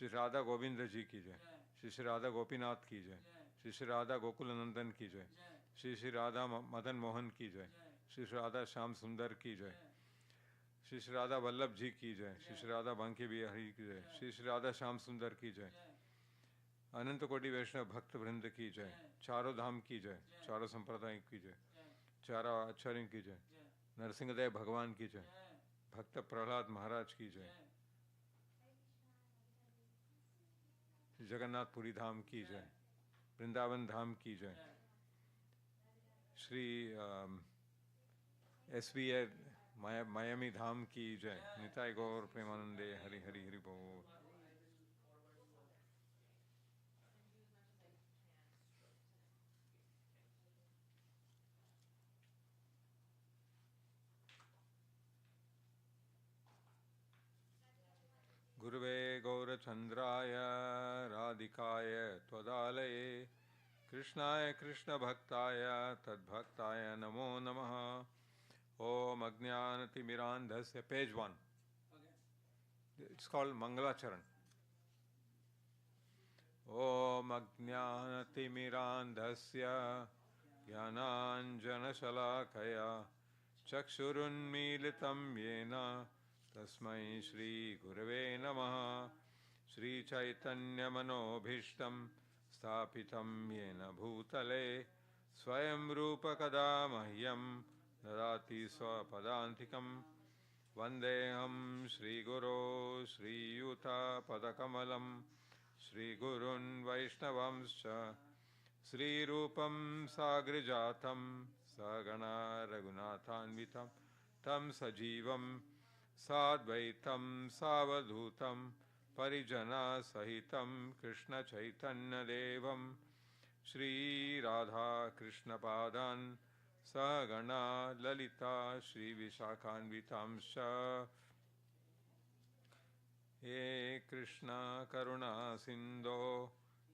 श्री राधा गोविंद जी की जय, श्री श्री राधा गोपीनाथ की जय, श्री श्री राधा गोकुल नंदन की जय, श्री श्री राधा मदन मोहन की जय, श्री श्री राधा श्याम सुंदर की जय, श्री श्री राधा वल्लभ जी की जय, श्री श्री राधा बंकी बिहारी की जय, श्री श्री राधा श्याम सुंदर की जय, अनंत कोटि वैष्णव भक्त वृंद की जय, चारों धाम की जय, चारों संप्रदाय की जय, चारों आचार्यों की जय, नरसिंहदेव भगवान की जय, भक्त प्रहलाद महाराज की जय, जगन्नाथपुरी धाम की जय, वृंदावन धाम की जय, श्री SBA मायामी धाम की जय, निताय गौर प्रेमानंदे हरि हरि हरि बोल। गुरुवे गौरचंद्राय राधिकाय त्वदालये कृष्णाय कृष्णभक्ताय तद्भक्ताय नमो नमः। ओम अज्ञानतिमिरान्धस्य page 1. It's called Mangalacharan. Om अज्ञानतिमिरान्धस्य ज्ञानाञ्जनशलाकया चक्षुरुन्मीलितं येन तस्मै श्री गुरवे नमः। श्री चैतन्यमनोभीष्टं स्थापितं येन भूतले स्वयं रूप कदा मह्यं ददाति स्वपदान्तिकं। वन्देऽहं श्रीगुरो श्रीयुतापदकमलं श्रीगुरुन् वैष्णवंश्च श्रीरूपं साग्रजातं सगणा रघुनाथान्वितं तं सजीवं साद्वैतं सावधूतं परिजनसहितं कृष्णचैतन्यदेवं श्रीराधाकृष्णपादान् सगणा ललिता श्रीविशाखान्वितांश्च। हे कृष्ण करुणा सिन्धो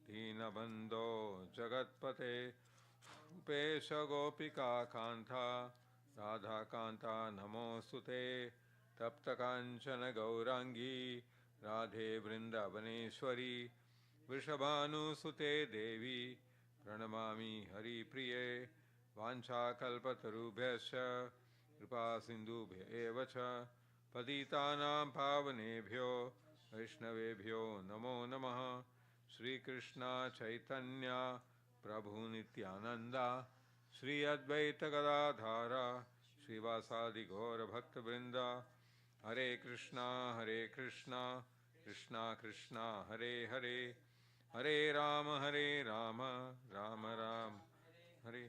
दीनबन्धो जगत्पते उपेश गोपिका कान्ता राधाकान्ता नमोऽस्तुते। तप्तकाञ्चन गौराङ्गी राधे वृन्दावनेश्वरी वृषभानुसुते देवी प्रणमामि हरिप्रिये। वाञ्छाकल्पतरुभ्यश्च कृपासिन्धुभ्य एव च पतितानां पावनेभ्यो वैष्णवेभ्यो नमो नमः। श्रीकृष्ण चैतन्य प्रभु नित्यानन्द श्री अद्वैत गदाधर श्रीवासादि गौर भक्तवृंद। हरे कृष्णा कृष्णा कृष्णा हरे हरे, हरे राम राम राम हरे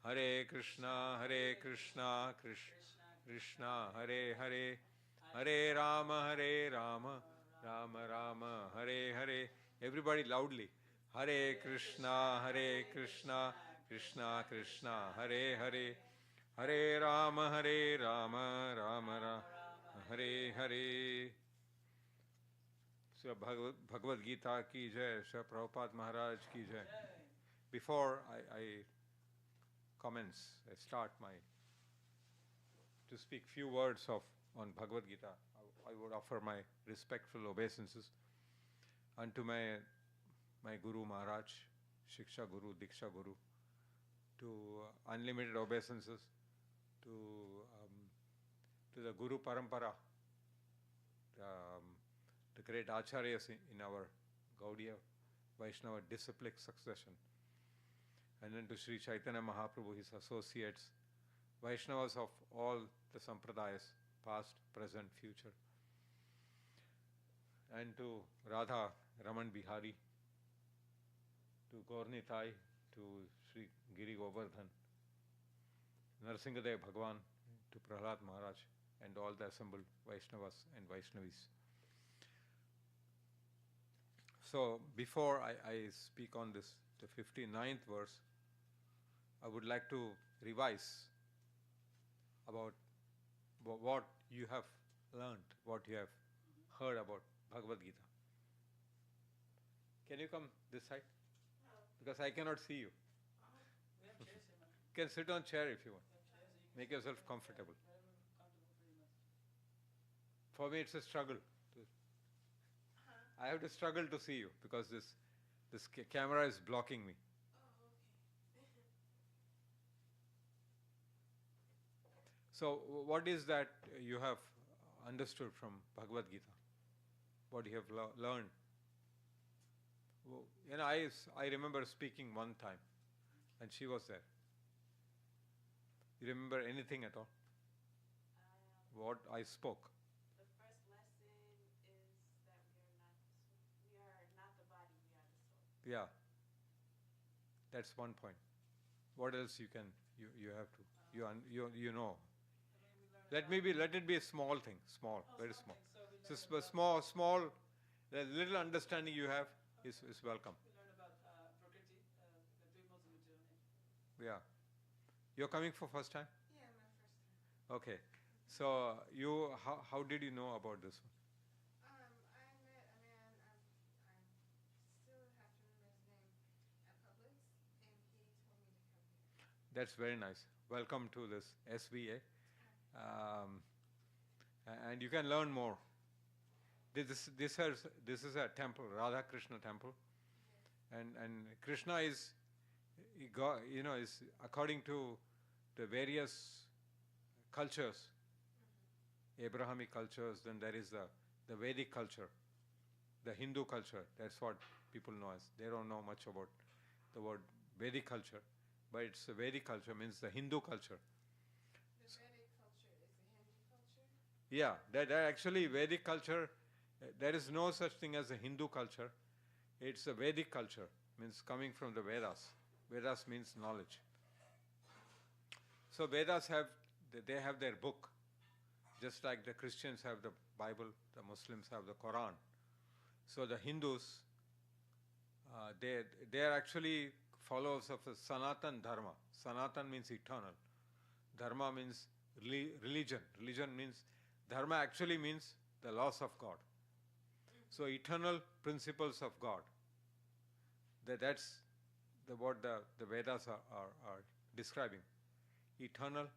हरे। कृष्णा कृष्णा कृष्णा हरे हरे, हरे राम राम राम हरे हरे। Everybody loudly. हरे कृष्णा कृष्णा कृष्णा हरे हरे, हरे Ram Ram Hare Hare. So Bhagavad Gita की जय, Sri Prabhupada Maharaj की जय. Before I commence, I start to speak few words on Bhagavad Gita, I would offer my respectful obeisances unto my Guru Maharaj, Shiksha Guru, Diksha Guru, to unlimited obeisances to the Guru Parampara, the great Acharyas in our Gaudiya Vaishnava disciplic succession, and then to Sri Chaitanya Mahaprabhu, his associates, Vaishnavas of all the Sampradayas, past, present, future, and to Radha Raman Bihari, to Gaurnitai, to Sri Giri Govardhan, Narasimhadev Bhagwan, to Prahlad Maharaj, and all the assembled Vaishnavas and Vaishnavis. So, before I speak on this, the 59th verse, I would like to revise about what you have learned, what you have heard about Bhagavad Gita. Can you come this side? Because I cannot see you. You can sit on chair if you want. Make yourself comfortable. For me, it's a struggle. I have to struggle to see you because this camera is blocking me. So, what is that you have understood from Bhagavad Gita? What you have learned? I remember speaking one time, and she was there. You remember anything at all? What I spoke? The first lesson is that we are not the body, we are the soul. Yeah, that's one point. What else you have to you know? Let it be a small thing, very small. So small, the little understanding you have is welcome. We learn about Prakriti, the three modes of material nature. Yeah, you're coming for first time. Yeah, my first time. Okay, so how did you know about this one? I met a man, I still have to remember his name, at Publix, and he told me to come here. That's very nice. Welcome to this SVA. And you can learn more. This is a temple, Radha Krishna temple, and Krishna is according to the various cultures, Abrahamic cultures. Then there is the Vedic culture, the Hindu culture. That's what people know as. They don't know much about the word Vedic culture, but it's a Vedic culture means the Hindu culture. Yeah, that actually Vedic culture, there is no such thing as a Hindu culture. It's a Vedic culture, means coming from the Vedas. Vedas means knowledge. So Vedas have their book, just like the Christians have the Bible, the Muslims have the Quran. So the Hindus, they are actually followers of the Sanatan Dharma. Sanatan means eternal. Dharma means religion. Religion means Dharma actually means the laws of God. So eternal principles of God. That's what the Vedas are describing. Eternal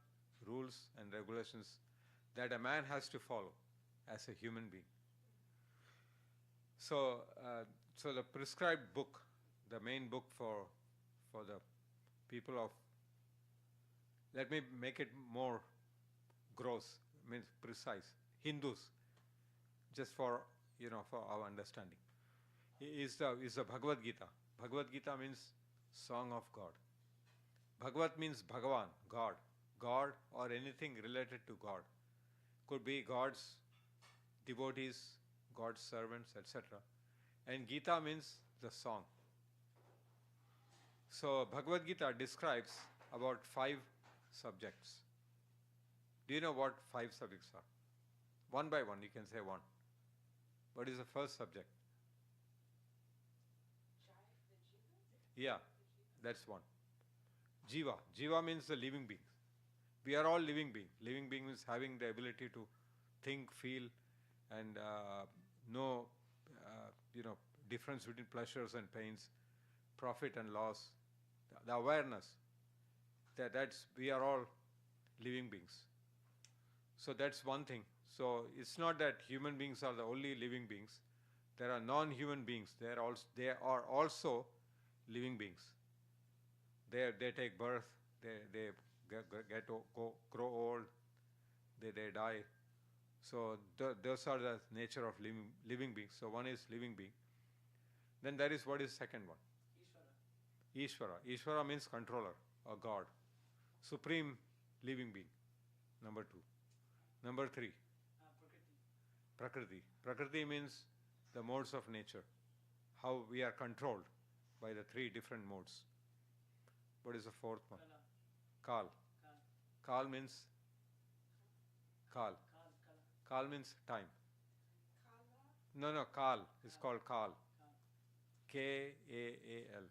rules and regulations that a man has to follow as a human being. So the prescribed book, the main book for the people of, let me make it more gross, means precise, Hindus, just for our understanding, is the Bhagavad Gita. Bhagavad Gita means Song of God. Bhagavad means Bhagavan, God or anything related to God. Could be God's devotees, God's servants, etc. And Gita means the song. So Bhagavad Gita describes about 5 subjects. Do you know what 5 subjects are? One by one, you can say one. What is the first subject? Yeah, that's one. Jiva. Jiva means the living beings. We are all living beings. Living being means having the ability to think, feel, and know, difference between pleasures and pains, profit and loss, the awareness that's we are all living beings. So that's one thing. So it's not that human beings are the only living beings. There are non-human beings. They are also living beings. They take birth. They grow old. They die. So those are the nature of living beings. So one is living being. Then there is what is second one? Ishvara. Ishvara means controller or God. Supreme living being. Number 2. Number 3. Prakriti. Prakriti means the modes of nature. How we are controlled by the 3 different modes. What is the 4th one? Kal. Kal means Kal. Kal means time. No, Kal is called Kal. K-A-A-L.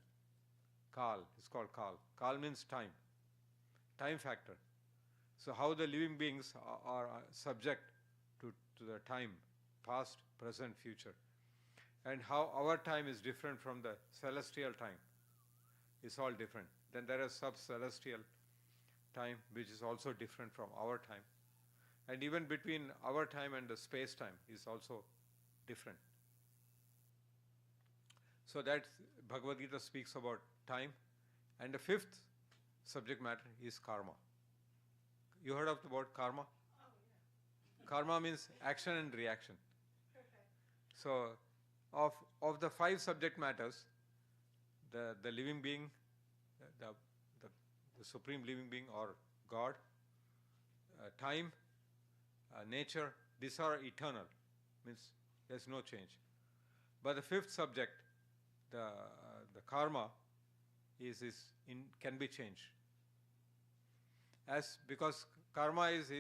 Kal is called Kal. Kal means time. Time factor. So how the living beings are subject to the time, past, present, future. And how our time is different from the celestial time. It's all different. Then there is sub-celestial time, which is also different from our time. And even between our time and the space-time is also different. So that Bhagavad Gita speaks about time. And the fifth subject matter is karma. You heard about karma? Oh, yeah. Karma means action and reaction. Okay. So of the five subject matters, the living being, the supreme living being or God, time, nature, these are eternal, means there's no change. But the fifth subject, the karma, can be changed. Because karma is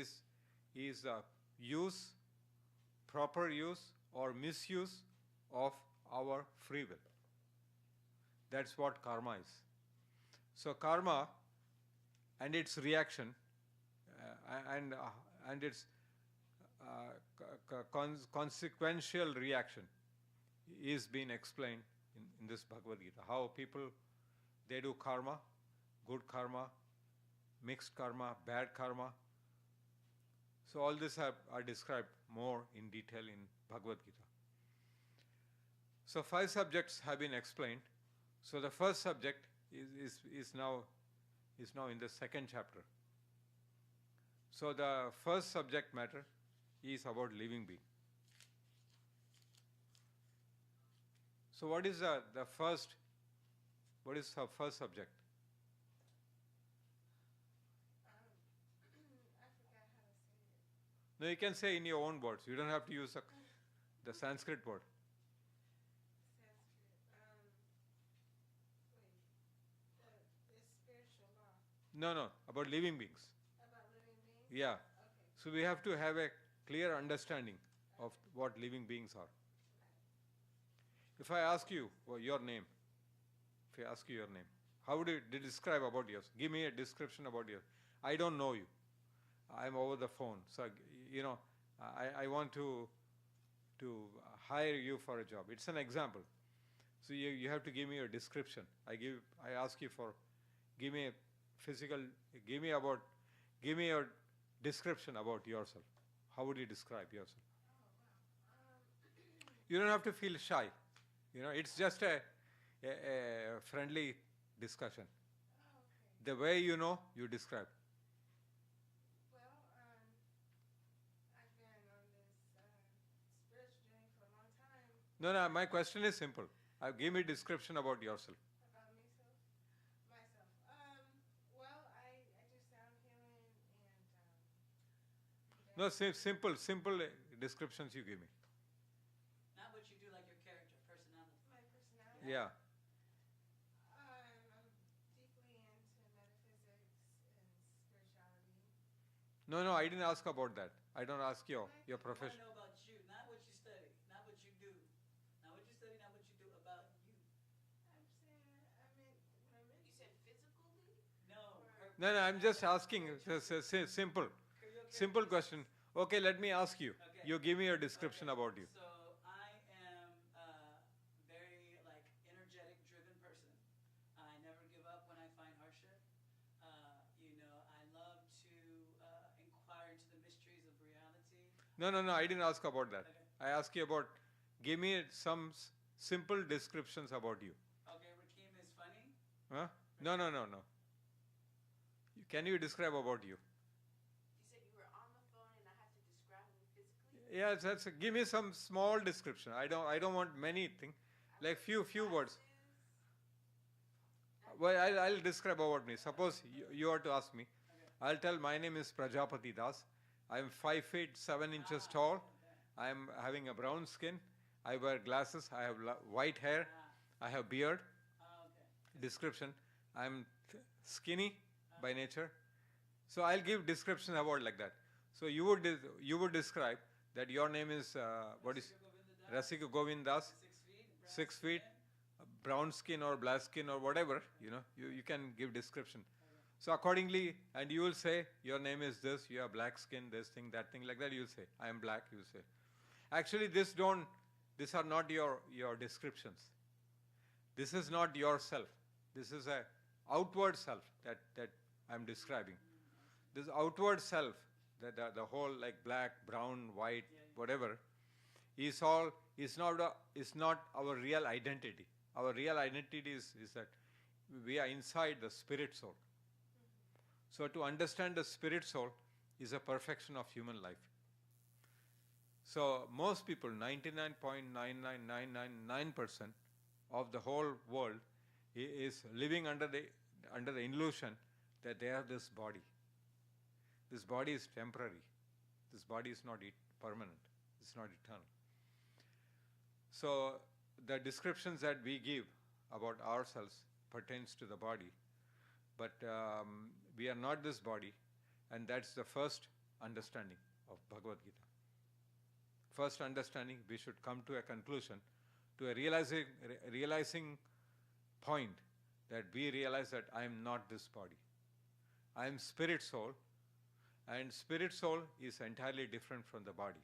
use, proper use or misuse of our free will. That's what karma is. So karma and its reaction and its consequential reaction is being explained in this Bhagavad Gita. How people, they do karma, good karma, mixed karma, bad karma. So all this are described more in detail in Bhagavad Gita. So 5 subjects have been explained. So the first subject is now in the second chapter. So the first subject matter is about living being. So what is our first subject? I forgot how to say it. No, you can say in your own words. You don't have to use the Sanskrit word. Sanskrit. It's spiritual law. No, about living beings. About living beings? Yeah. Okay. So we have to have a clear understanding of what living beings are. If I ask you your name, how would you describe about yours? Give me a description about yours. I don't know you. I'm over the phone. So, I want to hire you for a job. It's an example. So you have to give me a description. I ask you give me a description about yourself. How would you describe yourself? Oh, wow. You don't have to feel shy. It's just a friendly discussion. Oh, okay. The way you describe. Well, I've been on this spiritual journey for a long time. No, my question is simple. Give me a description about yourself. About myself. Well, I do sound healing and No, simple descriptions you give me. Not what you do, like your character, personality. my personality. Yeah. I'm deeply into metaphysics and spirituality. No, I didn't ask about that. I don't ask your I want profession. to know about you, not what you study, not what you do. Not what you study, not what you do, about you. I'm saying, you said physically? No. No, I'm just asking. Simple question. Okay, let me ask you. Okay. You give me a description about you. So I am a very energetic, driven person. I never give up when I find hardship. I love to inquire into the mysteries of reality. No, I didn't ask about that. Okay. I asked you about, give me some simple descriptions about you. Okay, Rakim is funny. Huh? No. Can you describe about you? You said you were on the phone and I have to describe me physically? Yeah, give me some small description. I don't want many things. Like few words. Well, I'll describe about me. Suppose you are to ask me. I'll tell my name is Prajapati Das. I'm 5 feet 7 inches tall. I'm having a brown skin. I wear glasses. I have white hair. I have beard. Okay. Description. I'm skinny by nature. So I'll give description about like that. So you would describe that your name is what is Rasika Govindas, 6 feet, brown skin or black skin or whatever, you can give description. So accordingly, and you will say your name is this, you have black skin, this thing, that thing, like that. You will say I am black. You will say. Actually, these are not your descriptions. This is not yourself. This is a outward self that I'm describing. This outward self, the whole like black, brown, white, whatever, is not our real identity. our real identity is that we are inside the spirit soul. So to understand the spirit soul is a perfection of human life. So most people, 99.99999% of the whole world is living under the illusion that they have this body. This body is temporary. This body is not permanent. It's not eternal. So the descriptions that we give about ourselves pertains to the body, but we are not this body, and that's the first understanding of Bhagavad Gita. First understanding, we should come to a conclusion, to a realizing point, that we realize that I am not this body. I am spirit soul, and spirit soul is entirely different from the body.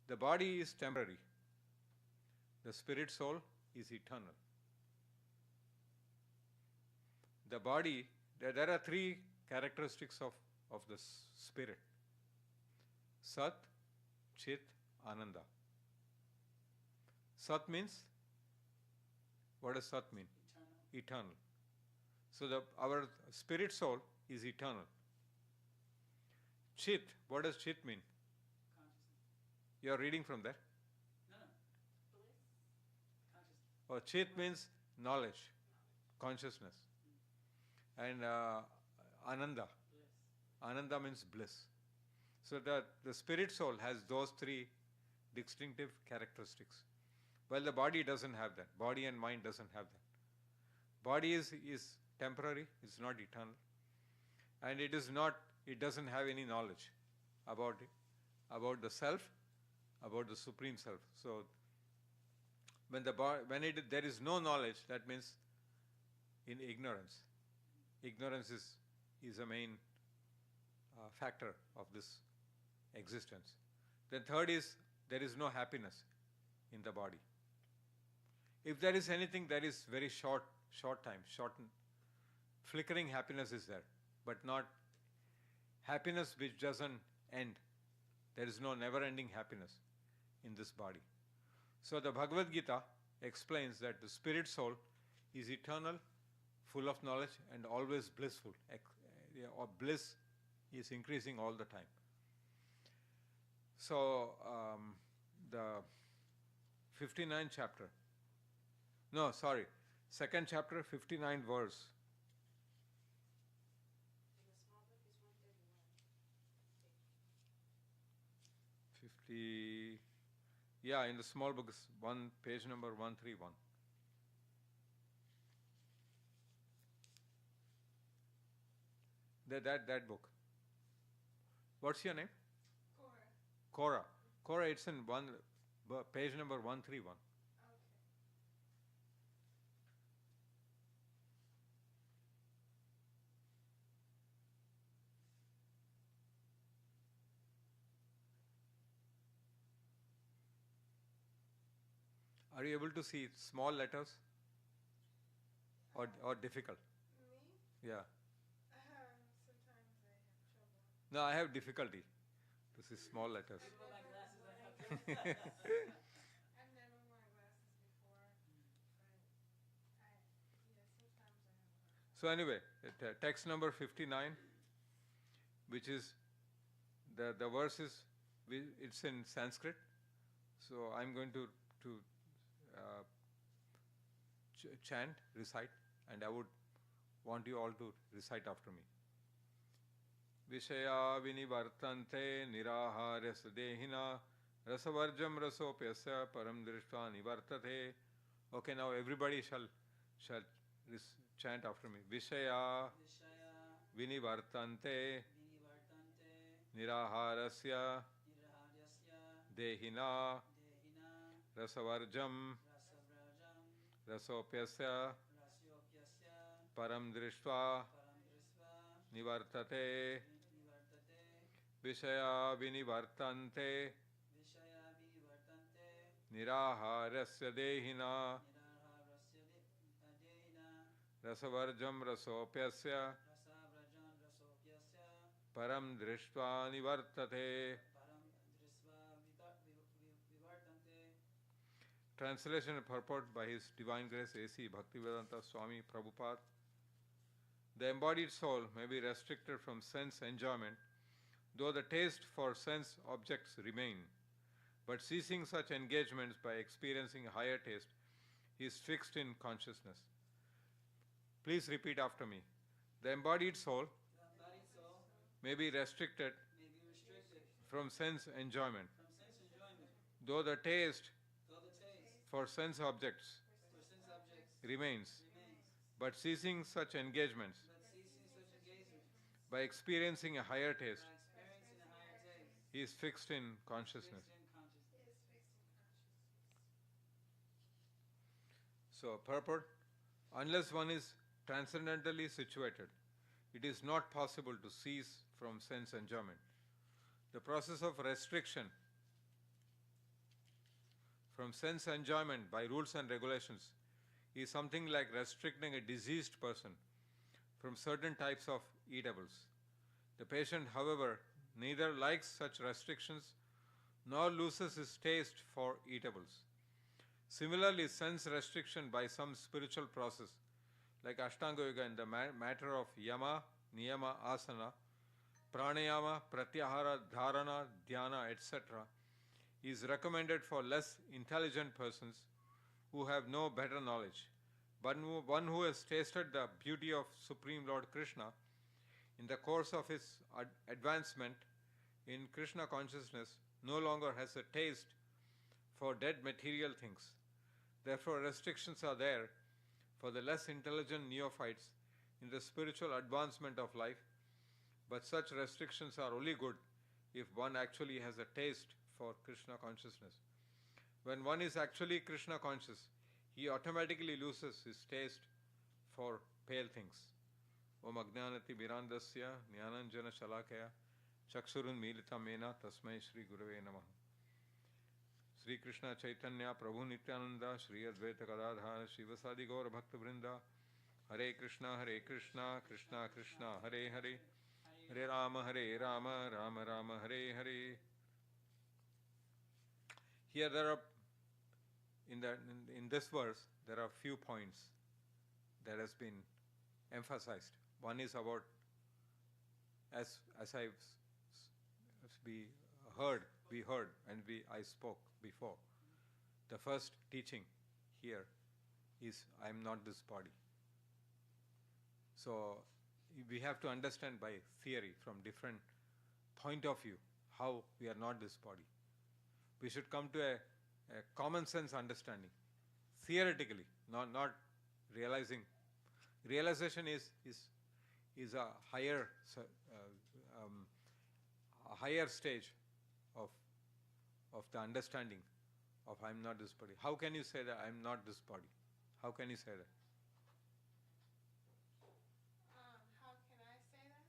The body is temporary. The spirit soul is eternal. The body, there are three characteristics of the spirit: Sat, Chit, Ananda. Sat means, what does Sat mean? Eternal. Eternal. So our spirit soul is eternal. Chit, what does Chit mean? Consciousness. You are reading from there? No. Bliss. Consciousness. Or Chit means knowledge, consciousness. And Ananda. Bliss. Ananda means bliss. So the spirit soul has those three distinctive characteristics. Well, the body doesn't have that. Body and mind doesn't have that. Body is temporary, it's not eternal. And it doesn't have any knowledge about the self, about the supreme self. So when there is no knowledge, that means in ignorance. Ignorance is a main factor of this existence. The third is, there is no happiness in the body. If there is anything, that is very short time, flickering happiness is there, but not happiness which doesn't end. There is no never-ending happiness in this body. So the Bhagavad Gita explains that the spirit soul is eternal, full of knowledge, and always blissful. Or bliss is increasing all the time. So the 59th chapter, no, sorry, 2nd chapter, 59th verse. In the small book is 131. 50, yeah, in the small book is page number 131. That book. What's your name? Cora. Cora, it's in page number 131. Okay. Are you able to see small letters or difficult? Me? Yeah. Sometimes I have trouble. No, I have difficulty to see small letters. Even with my glasses, I have to. I've never worn glasses before, but sometimes I have. So anyway, text number 59, which is the verse is, it's in Sanskrit. So I'm going to chant, recite, and I would want you all to recite after me. Vishaya vinivartante niraharyas dehina rasavarjam rasopyasya param drishtva nivartate. Okay, now everybody shall chant after me. Vishaya Vishaya vinivartante vinivartante niraharasya niraharyasya dehina dehina rasavarjam rasavrajam rasopyasya rasyopyasya param drishtva param drisva nivartate. nivartate Vishaya vinivartante Vishaya vinivartante niraharasya dehina niraharasya dehina rasavarjam rasopyasya rasavrajam rasopyasya param drishtva nivartate. param drisva vivartante. Translation and purport by His Divine Grace A.C. Bhaktivedanta Swami Prabhupada. The embodied soul may be restricted from sense enjoyment, though the taste for sense objects remain. But ceasing such engagements by experiencing a higher taste, he is fixed in consciousness. Please repeat after me. The embodied soul may be restricted from sense enjoyment, though the taste for sense objects remains. But ceasing such engagements by experiencing a higher taste, he is fixed in consciousness. So, purport: unless one is transcendentally situated, it is not possible to cease from sense enjoyment. The process of restriction from sense enjoyment by rules and regulations is something like restricting a diseased person from certain types of eatables. The patient, however, neither likes such restrictions nor loses his taste for eatables. Similarly, sense restriction by some spiritual process, like Ashtanga Yoga in the matter of yama, niyama, asana, pranayama, pratyahara, dharana, dhyana, etc., is recommended for less intelligent persons who have no better knowledge. But one who has tasted the beauty of Supreme Lord Krishna in the course of his advancement in Krishna consciousness no longer has a taste for dead material things. Therefore, restrictions are there for the less intelligent neophytes in the spiritual advancement of life, but such restrictions are only good if one actually has a taste for Krishna consciousness. When one is actually Krishna conscious, he automatically loses his taste for pale things. Om Ajnanati Mirandasya Jnananjana Shalakaya Chakshurun Milita Mena Tasmai Shri Gurave Namaha. Sri Krishna Chaitanya Prabhu Nityananda Shri Advaita Gadadhara Shivasadi Gaura Bhakta Vrinda Hare Krishna Krishna Krishna Hare Hare Hare Rama Rama Rama Hare Hare. Here there are in this verse there are few points that has been emphasized. One is about as we heard and I spoke before. The first teaching here is I am not this body. So we have to understand by theory from different point of view how we are not this body. We should come to a common sense understanding, theoretically, not realizing. Realization is a higher stage of the understanding of I am not this body. How can you say that I am not this body? How can you say that? How can I say that?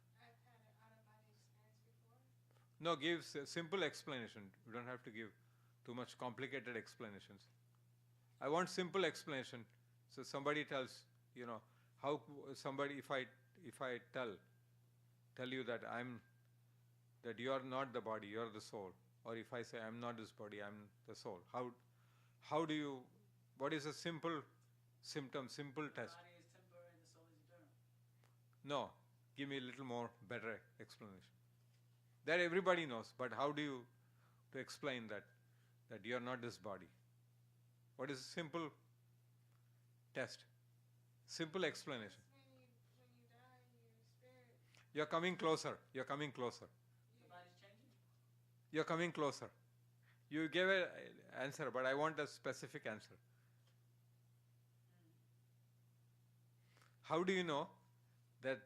I've had an out-of-body experience before. No, give a simple explanation. You don't have to give too much complicated explanations. I want simple explanation. So somebody tells, how somebody if I tell you that that you are not the body, you are the soul, or if I say I am not this body, I am the soul. How do you? What is a simple symptom, simple test? The body is temporary and the soul is eternal. No, give me a little more better explanation. That everybody knows, but how do you to explain that you are not this body? What is a simple test? Simple explanation. When you die, your spirit. You're coming closer. You're coming closer. The body's changing? You're coming closer. You gave an answer, but I want a specific answer. How do you know that?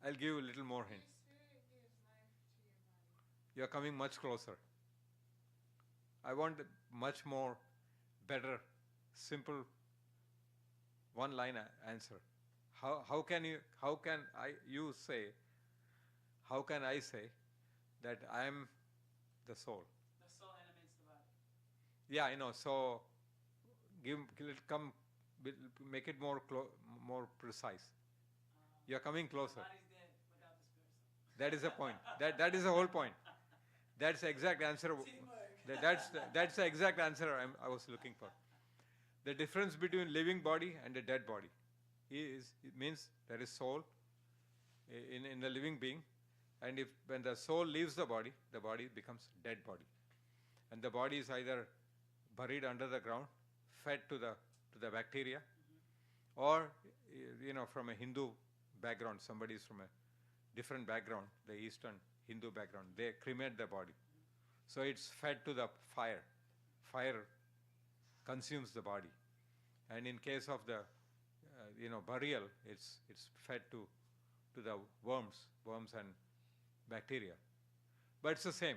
I'll give you a little more hint. Your spirit gives life to your body. You're coming much closer. I want a much more better, simple, one-line answer. How can I say that I am the soul? The soul animates the body. Yeah, I know. So make it more precise. You're coming closer. The body's dead without the spirit. That is the point. That is the whole point. That's the exact answer. Teamwork. That's the exact answer I was looking for. The difference between living body and a dead body it means there is soul in the living being, and when the soul leaves the body becomes dead body, and the body is either buried under the ground, fed to the bacteria, or from a Hindu background, somebody is from a different background, the Eastern Hindu background, they cremate the body. So it's fed to the fire. Fire consumes the body. And in case of the burial, it's fed to the worms and bacteria. But it's the same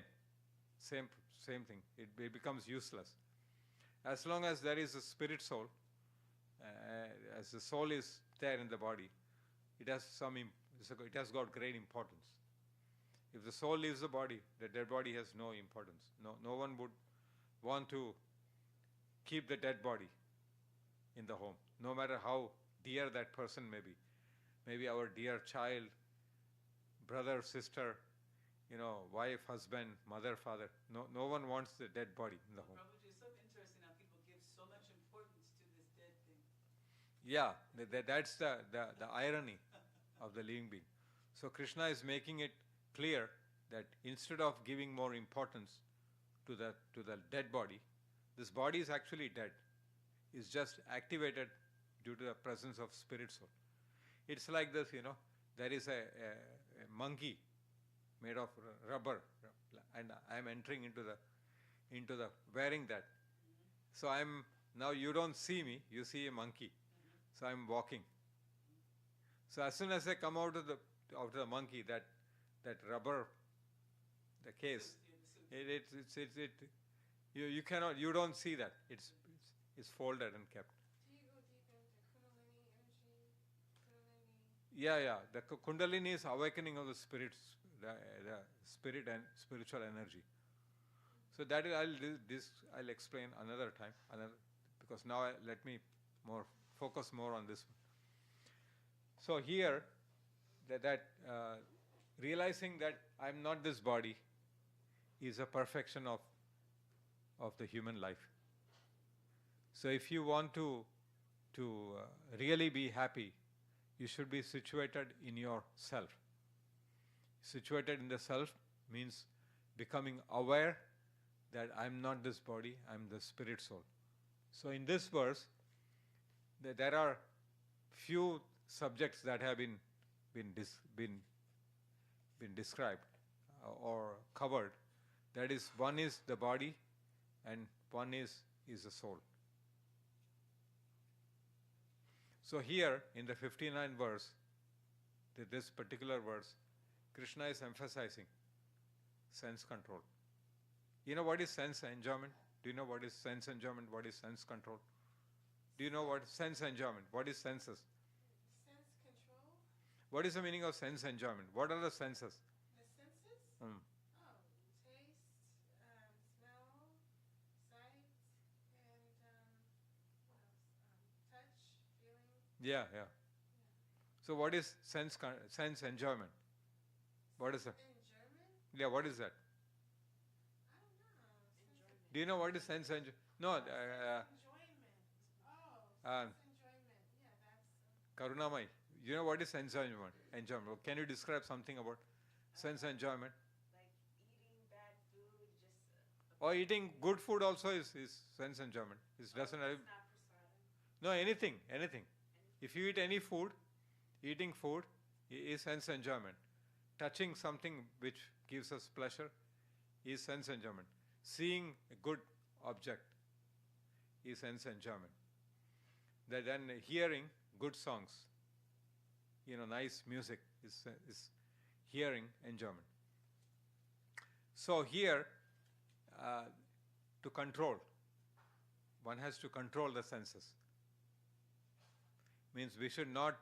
thing. It becomes useless. As long as there is a spirit soul, as the soul is there in the body, it has got great importance. If the soul leaves the body, the dead body has no importance. No one would want to keep the dead body in the home, no matter how dear that person may be. Maybe our dear child, brother, sister, wife, husband, mother, father. No one wants the dead body in the home. Prabhuji, it's so interesting how people give so much importance to this dead thing. Yeah, that's the irony of the living being. So Krishna is making it clear that instead of giving more importance to the dead body, this body is actually dead. It's just activated due to the presence of spirit soul. It's like this, there is a monkey made of rubber, and I'm entering into the wearing that. So now you don't see me, you see a monkey. So I'm walking. So as soon as I come out of the monkey, that rubber, the case, you don't see that. It's folded and kept. Do you go deep into Kundalini energy? Yeah. The Kundalini is awakening of the spirits, the spirit and spiritual energy. So that I'll explain another time, because now let me focus more on this one. So here, that realizing that I'm not this body is a perfection of the human life. So if you want to really be happy, you should be situated in yourself. Situated in the self means becoming aware that I'm not this body, I'm the spirit soul. So in this verse, there are few subjects that have been described or covered. That is, one is the body and one is the soul. So here in the 59th verse, this particular verse, Krishna is emphasizing sense control. You know what is sense enjoyment? Do you know what is sense enjoyment? What is sense control? Do you know what is sense enjoyment? What is senses? Sense control? What is the meaning of sense enjoyment? What are the senses? The senses? Mm. Oh, taste, smell, sight, and what else? Touch, feeling. Yeah. So what is sense enjoyment? What is that? Enjoyment? Yeah, what is that? I don't know. Do you know what is sense enjoyment? No, Enjoyment. Oh, sense enjoyment. Yeah, that's. Karunamai, you know what is sense enjoyment? Can you describe something about sense enjoyment? Like eating bad food, just. Or eating good food also is sense enjoyment. It doesn't have. It's not prasadam. No, anything. If you eat any food, eating food is sense enjoyment. Touching something which gives us pleasure is sense enjoyment. Seeing a good object is sense enjoyment. Then hearing good songs, nice music is hearing enjoyment. So here, to control, one has to control the senses. Means we should not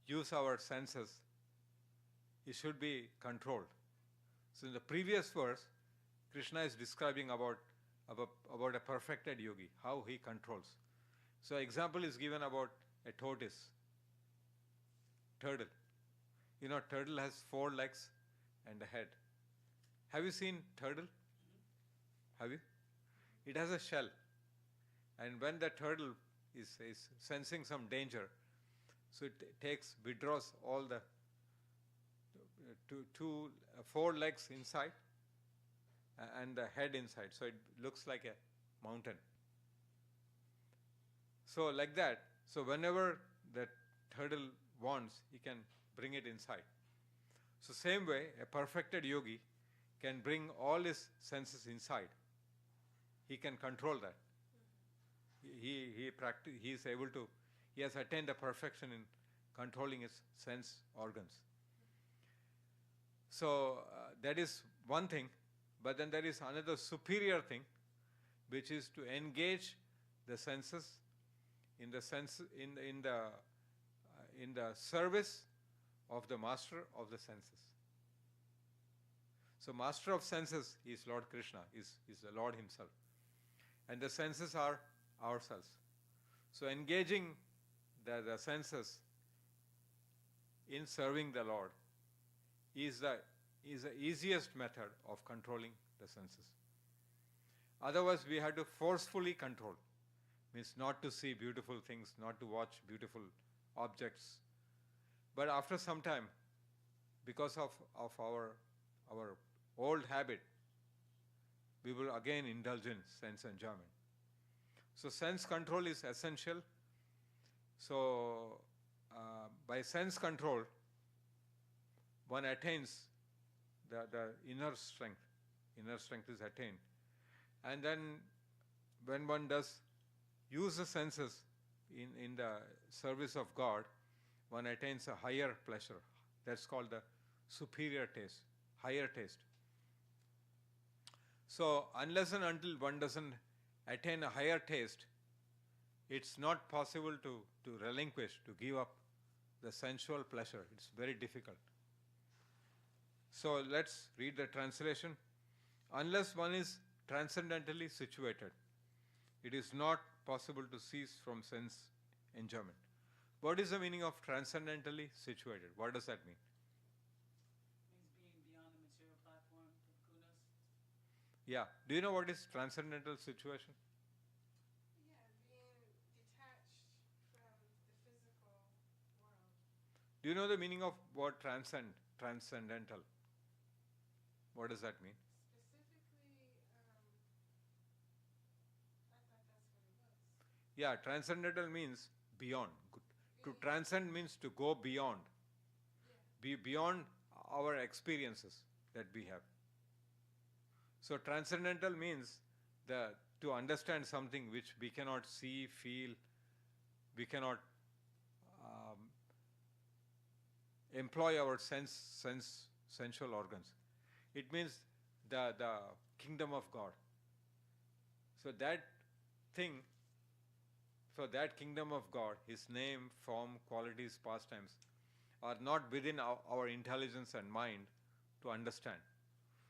use our senses. It should be controlled. So in the previous verse, Krishna is describing about a perfected yogi, how he controls. So example is given about a tortoise, turtle. Turtle has 4 legs and a head. Have you seen turtle? Have you? it has a shell. And when the turtle is sensing some danger, so it withdraws all the four legs inside and the head inside. So it looks like a mountain. So like that, so whenever the turtle wants, he can bring it inside. So same way, a perfected yogi can bring all his senses inside. He can control that. He is able to, he has attained a perfection in controlling his sense organs. So that is one thing, but then there is another superior thing, which is to engage the senses in the service of the master of the senses. So master of senses is Lord Krishna, is the Lord himself. And the senses are ourselves. So engaging the senses in serving the Lord is the easiest method of controlling the senses. Otherwise, we have to forcefully control. Means not to see beautiful things, not to watch beautiful objects. But after some time, because of our old habit, we will again indulge in sense enjoyment. So sense control is essential. So by sense control, one attains the inner strength. Inner strength is attained. And then when one does use the senses in the service of God, one attains a higher pleasure. That's called the superior taste, higher taste. So unless and until one doesn't attain a higher taste, it's not possible to relinquish, to give up the sensual pleasure. It's very difficult. So let's read the translation. Unless one is transcendentally situated, it is not possible to cease from sense enjoyment. What is the meaning of transcendentally situated? What does that mean? Means being beyond the material platform of gunas. Yeah. Do you know what is transcendental situation? Yeah, being detached from the physical world. Do you know the meaning of word transcendental? What does that mean? Specifically, I thought that's what it was. Yeah, transcendental means beyond. To transcend means to go beyond. Yeah. Be beyond our experiences that we have. So transcendental means to understand something which we cannot see, feel, we cannot employ our sensual organs. It means the kingdom of God. So that thing, so that kingdom of God, His name, form, qualities, pastimes, are not within our intelligence and mind to understand.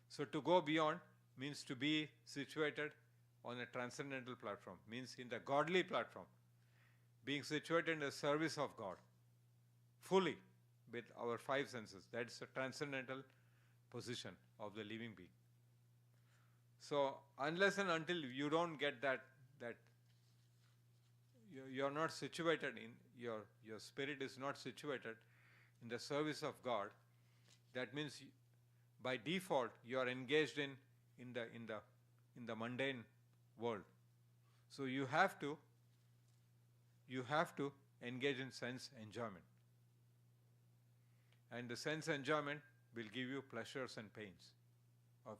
So to go beyond means to be situated on a transcendental platform, means in the godly platform, being situated in the service of God, fully with our five senses. That's a transcendental position of the living being. So unless and until you don't get that you're not situated in, your spirit is not situated in the service of God, that means by default you are engaged in the mundane world. So you have to engage in sense enjoyment. And the sense enjoyment will give you pleasures and pains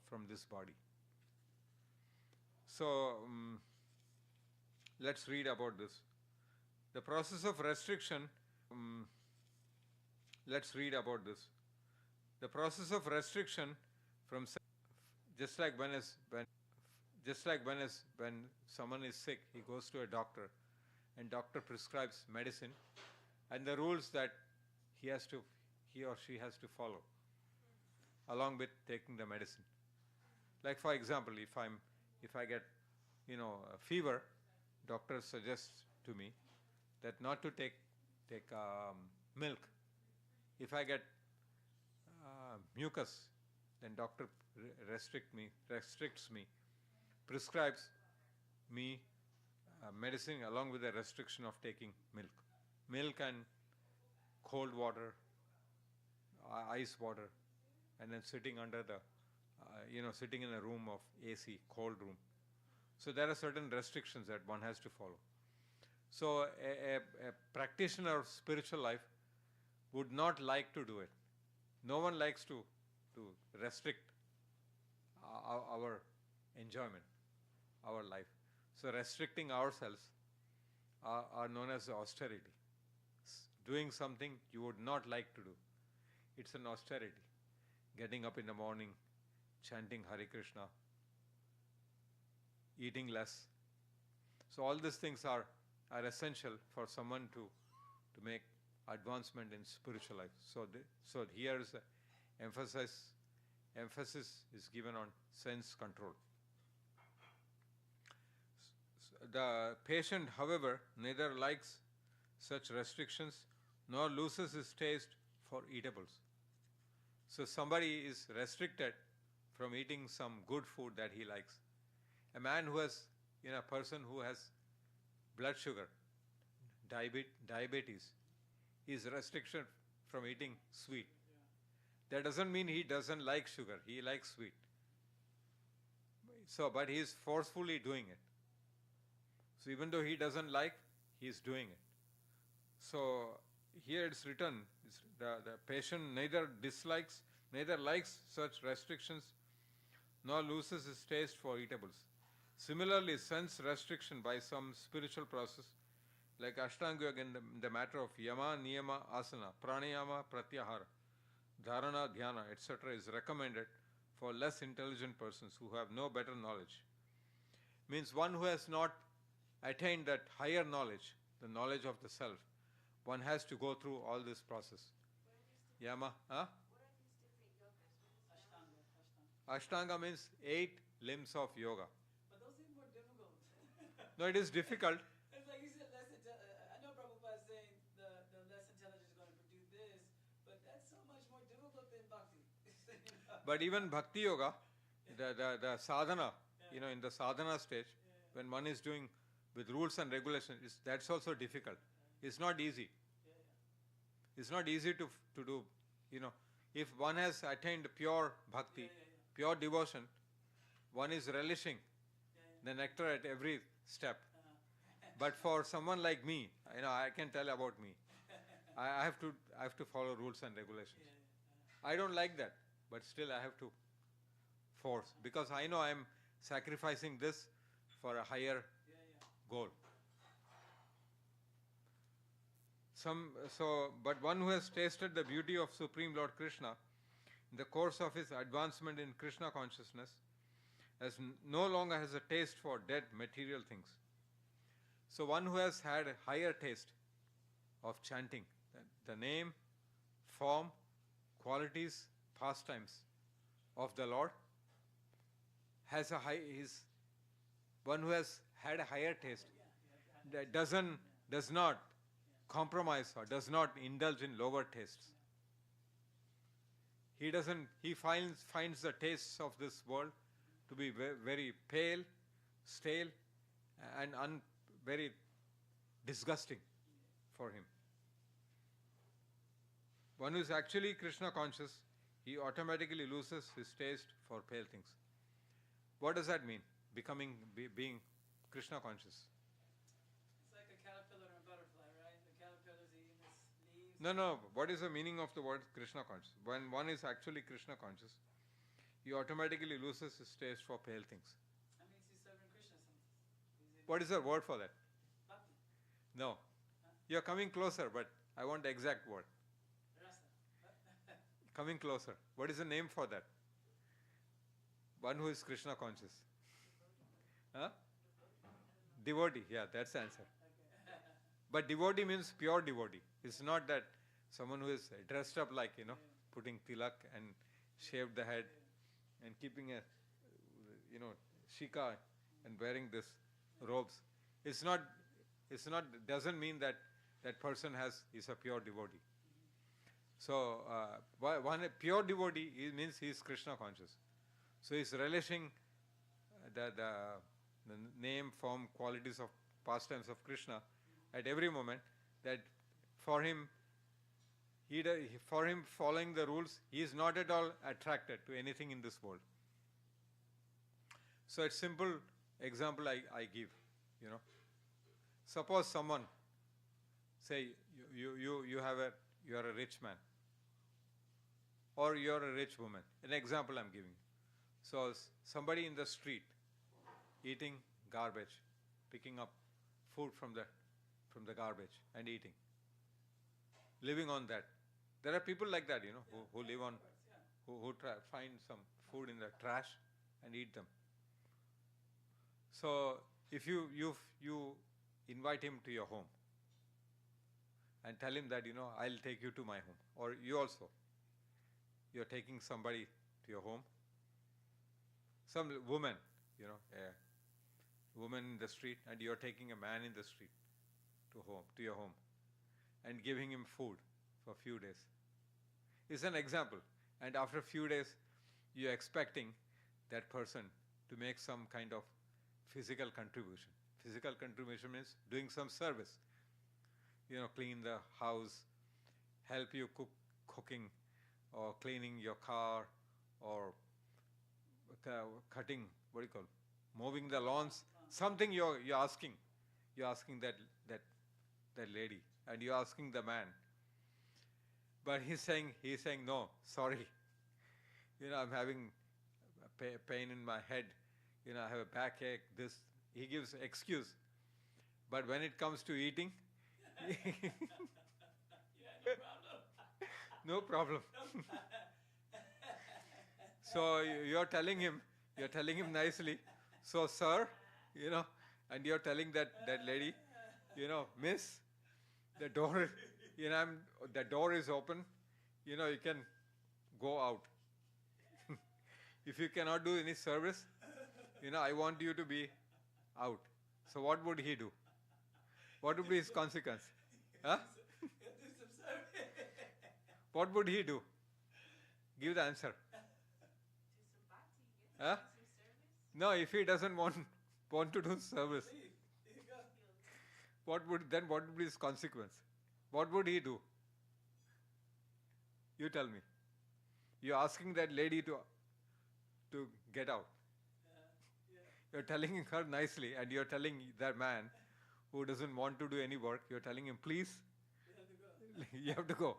from this body. So let's read about this. The process of restriction, let's read about this. The process of restriction from, just like when someone is sick, he goes to a doctor and doctor prescribes medicine and the rules that he or she has to follow along with taking the medicine. Like for example, if I get a fever, doctor suggests to me that not to take milk. If I get mucus, then doctor restricts me, prescribes me medicine along with the restriction of taking milk. Milk and cold water, ice water, and then sitting under the, sitting in a room of AC, cold room. So there are certain restrictions that one has to follow. So a practitioner of spiritual life would not like to do it. No one likes to restrict our enjoyment, our life. So restricting ourselves are known as austerity. Doing something you would not like to do. It's an austerity. Getting up in the morning, chanting Hare Krishna, eating less. So all these things are essential for someone to make advancement in spiritual life. So here is emphasis is given on sense control. The patient, however, neither likes such restrictions nor loses his taste for eatables. So somebody is restricted from eating some good food that he likes. A man who has, a person who has blood sugar, diabetes, is restricted from eating sweet. That doesn't mean he doesn't like sugar. He likes sweet. So, but he is forcefully doing it. So even though he doesn't like, he is doing it. So here it's written, the patient neither likes such restrictions, nor loses his taste for eatables. Similarly, sense restriction by some spiritual process, like Ashtanga Yoga in the matter of Yama, Niyama, Asana, Pranayama, Pratyahara, Dharana, Dhyana, etc. is recommended for less intelligent persons who have no better knowledge. Means one who has not attained that higher knowledge, the knowledge of the self, one has to go through all this process. Yama, huh? What are these different yogas? What is that? Ashtanga means 8 limbs of yoga. But those seem more difficult. No, it is difficult. It's like you said, I know Prabhupada is saying the less intelligent is going to produce this, but that's so much more difficult than bhakti. But even bhakti yoga, the sadhana, in the sadhana stage, when one is doing with rules and regulations, that's also difficult. It's not easy. It's not easy to do. If one has attained pure bhakti, pure devotion, one is relishing the nectar at every step. But for someone like me, I can tell about me. I have to follow rules and regulations. I don't like that, but still I have to force, because I know I am sacrificing this for a higher goal. But one who has tasted the beauty of Supreme Lord Krishna in the course of his advancement in Krishna consciousness no longer has a taste for dead material things. So one who has had a higher taste of chanting, the name, form, qualities, pastimes of the Lord, one who has had a higher taste, that does not compromise or does not indulge in lower tastes. He finds the tastes of this world to be very pale, stale, and very disgusting for him. One who is actually Krishna conscious, he automatically loses his taste for pale things. What does that mean? Being Krishna conscious. It's like a caterpillar and a butterfly, right? The caterpillar's eating its leaves. No. What is the meaning of the word Krishna conscious? When one is actually Krishna conscious, he automatically loses his taste for pale things. That means he's serving Krishna something. What is the word for that? Bhakti. No. You're coming closer, but I want the exact word. Rasa. Coming closer. What is the name for that? One who is Krishna conscious. Huh? Devotee. Yeah, that's the answer. But devotee means pure devotee. It's not that someone who is dressed up like, putting tilak and shaved the head and keeping a, shika and wearing this robes. Doesn't mean that person is a pure devotee. So, a pure devotee means he is Krishna conscious. So he is relishing the the name, form, qualities of pastimes of Krishna at every moment, that for him, for him following the rules, he is not at all attracted to anything in this world. So a simple example I give, Suppose someone, say you are a rich man, or you are a rich woman. An example I'm giving. So somebody in the street eating garbage, picking up food from the garbage and eating, living on that. There are people like that, who live on, who find some food in the trash and eat them. So if you invite him to your home and tell him that, I'll take you to my home, or you're taking somebody to your home, some woman, a woman in the street, and you're taking a man in the street to your home and giving him food for a few days. It's an example. And after a few days, you're expecting that person to make some kind of physical contribution. Physical contribution means doing some service. Clean the house, help you cooking, or cleaning your car, or cutting, mowing the lawns. Something you're asking. You're asking that lady, and you're asking the man. But he's saying no, sorry. I'm having pain in my head. I have a backache. This, he gives excuse. But when it comes to eating, no problem. So you're telling him nicely, so sir, and you're telling that lady, miss, the door, the door is open, you can go out. If you cannot do any service, I want you to be out. So what would he do? What would be his consequence? Huh? What would he do? Give the answer. Huh? No, if he doesn't want to do service, what would be his consequence? What would he do? You tell me. You're asking that lady to get out. You're telling her nicely, and you're telling that man who doesn't want to do any work, you're telling him, please, you have to go.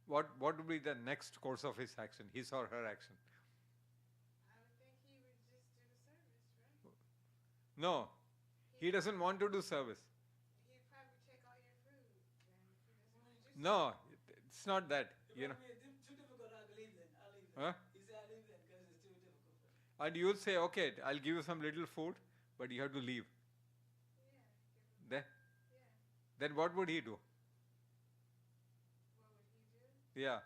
What would be the next course of his action, his or her action? I would think he would just do the service, right? No, he doesn't want to do service. He'd probably take all your food. Then if he doesn't want to do No, it's not that. Too difficult, I'll leave then. Huh? He said, I'll leave then because it's too difficult for me. And you would say, okay, I'll give you some little food, but you have to leave. Yeah. Then what would he do? What would he do? Yeah.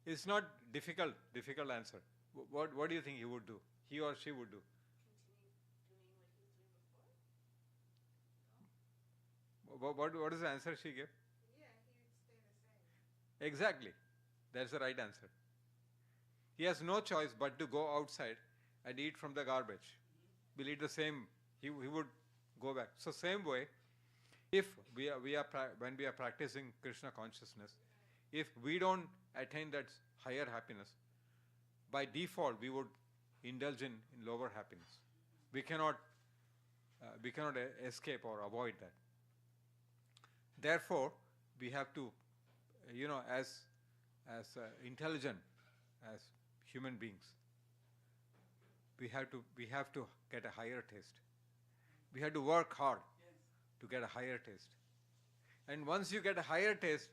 It's not difficult answer. What do you think he would do? He or she would do? Continue doing what he was doing before? What is the answer she gave? Yeah, he would stay the same. Exactly. That's the right answer. He has no choice but to go outside and eat from the garbage. Will eat the same. He would go back. So same way, if when we are practicing Krishna consciousness, if we don't attain that higher happiness, by default we would indulge in lower happiness. We cannot escape or avoid that. Therefore, we have to, as intelligent as human beings, we have to get a higher taste. We have to work hard to get a higher taste. And once you get a higher taste,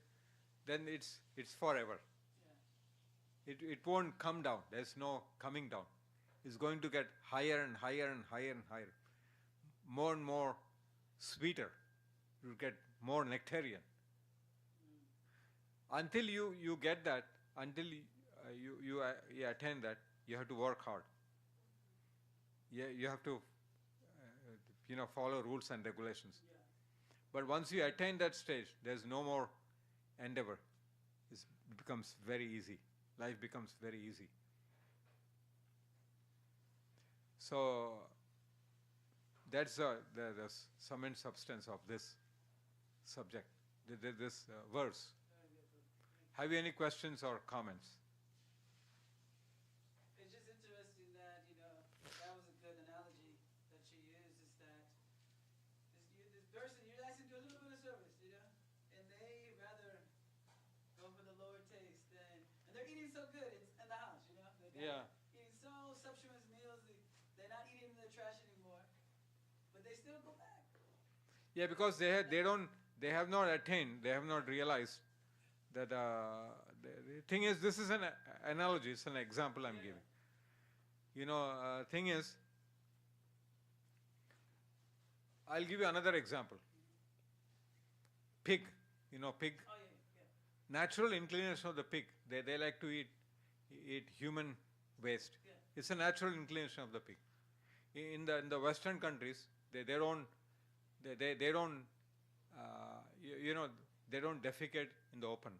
then it's forever. It won't come down. There's no coming down. It's going to get higher and higher and higher and higher. More and more sweeter. You get more nectarian. Until you get that, until you attain that, you have to work hard. You have to follow rules and regulations. But once you attain that stage, there's no more endeavor. It becomes very easy. Life becomes very easy. So that's the sum and substance of this subject, this verse. Have you any questions or comments? It's just interesting that, that was a good analogy that you used, is that this person, you're asking to do a little bit of service, and they rather go for the lower taste than, and they're eating so good in the house, Yeah. eating so sumptuous meals, they're not eating in the trash anymore, but they still go back. Yeah, because they have not attained, they have not realized that the thing is, this is an analogy, it's an example I'm giving. Thing is, I'll give you another example. Pig, pig. Oh, yeah. Natural inclination of the pig. They like to eat human waste. Yeah. It's a natural inclination of the pig. In the Western countries, they don't they don't defecate in the open.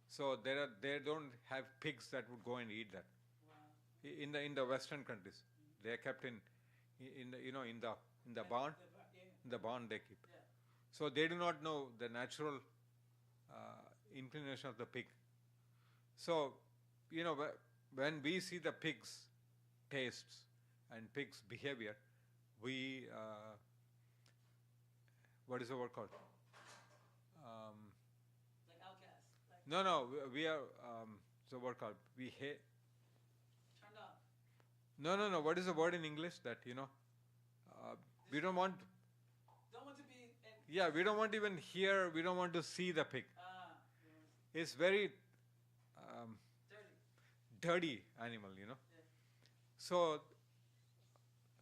So they don't have pigs that would go and eat that. Wow. In the Western countries, they are kept in the barn. In the barn they keep. Yeah. So they do not know the natural inclination of the pig. So when we see the pig's tastes and pig's behavior, we what is the word called? Like outcasts. Like No, we are the word called we hate. turned off. No. What is the word in English that we don't want? Don't want to be. Yeah, we don't want to even hear. We don't want to see the pig. Yes. It's very Dirty. dirty animal, Yeah. So